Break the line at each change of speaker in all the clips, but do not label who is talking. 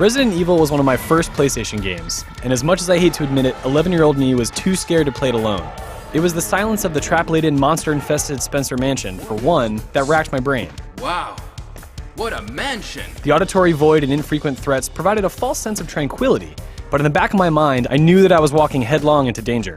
Resident Evil was one of my first PlayStation games, and as much as I hate to admit it, 11-year-old me was too scared to play it alone. It was the silence of the trap-laden, monster-infested Spencer Mansion, for one, that racked my brain.
Wow, what a mansion!
The auditory void and infrequent threats provided a false sense of tranquility, but in the back of my mind, I knew that I was walking headlong into danger.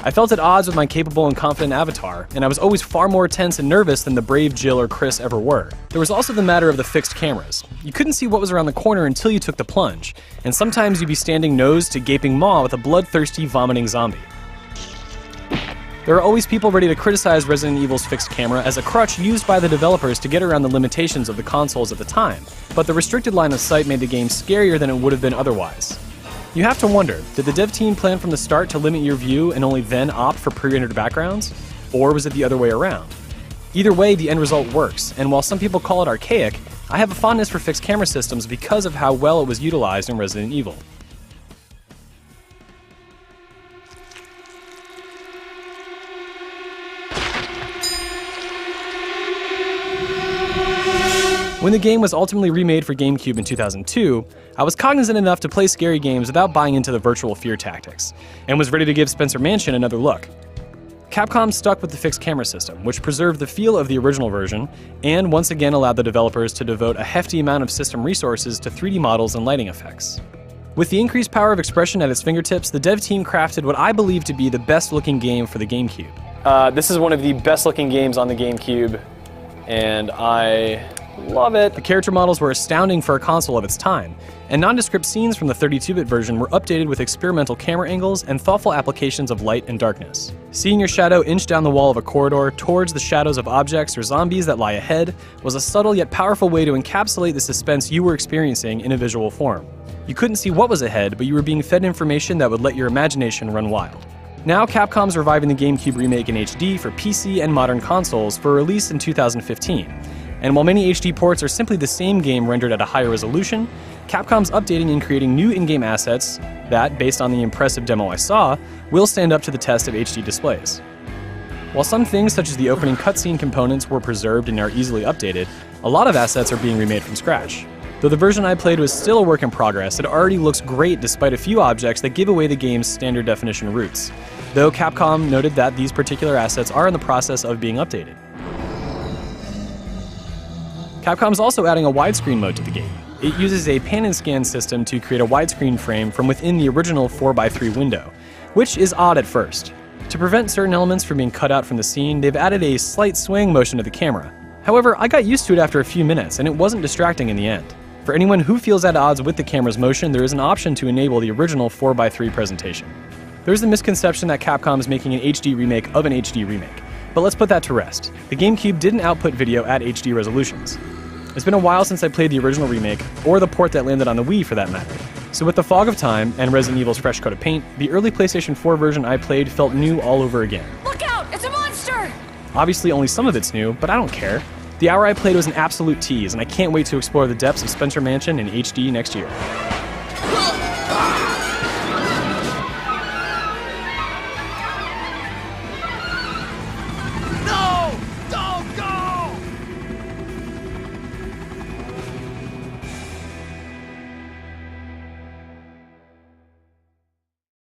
I felt at odds with my capable and confident avatar, and I was always far more tense and nervous than the brave Jill or Chris ever were. There was also the matter of the fixed cameras. You couldn't see what was around the corner until you took the plunge, and sometimes you'd be standing nose to gaping maw with a bloodthirsty, vomiting zombie. There are always people ready to criticize Resident Evil's fixed camera as a crutch used by the developers to get around the limitations of the consoles at the time, but the restricted line of sight made the game scarier than it would have been otherwise. You have to wonder, did the dev team plan from the start to limit your view and only then opt for pre-rendered backgrounds? Or was it the other way around? Either way, the end result works, and while some people call it archaic, I have a fondness for fixed camera systems because of how well it was utilized in Resident Evil. When the game was ultimately remade for GameCube in 2002, I was cognizant enough to play scary games without buying into the virtual fear tactics, and was ready to give Spencer Mansion another look. Capcom stuck with the fixed camera system, which preserved the feel of the original version, and once again allowed the developers to devote a hefty amount of system resources to 3D models and lighting effects. With the increased power of expression at its fingertips, the dev team crafted what I believe to be the best-looking game for the GameCube. This is one of the best-looking games on the GameCube, and I love it. The character models were astounding for a console of its time, and nondescript scenes from the 32-bit version were updated with experimental camera angles and thoughtful applications of light and darkness. Seeing your shadow inch down the wall of a corridor towards the shadows of objects or zombies that lie ahead was a subtle yet powerful way to encapsulate the suspense you were experiencing in a visual form. You couldn't see what was ahead, but you were being fed information that would let your imagination run wild. Now Capcom's reviving the GameCube remake in HD for PC and modern consoles for release in 2015. And while many HD ports are simply the same game rendered at a higher resolution, Capcom's updating and creating new in-game assets that, based on the impressive demo I saw, will stand up to the test of HD displays. While some things such as the opening cutscene components were preserved and are easily updated, a lot of assets are being remade from scratch. Though the version I played was still a work in progress, it already looks great despite a few objects that give away the game's standard definition roots, though Capcom noted that these particular assets are in the process of being updated. Capcom's also adding a widescreen mode to the game. It uses a pan and scan system to create a widescreen frame from within the original 4x3 window, which is odd at first. To prevent certain elements from being cut out from the scene, they've added a slight swing motion to the camera. However, I got used to it after a few minutes, and it wasn't distracting in the end. For anyone who feels at odds with the camera's motion, there is an option to enable the original 4x3 presentation. There's the misconception that Capcom is making an HD remake of an HD remake, but let's put that to rest. The GameCube didn't output video at HD resolutions. It's been a while since I played the original remake, or the port that landed on the Wii for that matter. So with the fog of time and Resident Evil's fresh coat of paint, the early PlayStation 4 version I played felt new all over again.
Look out! It's a monster!
Obviously only some of it's new, but I don't care. The hour I played was an absolute tease, and I can't wait to explore the depths of Spencer Mansion in HD next year.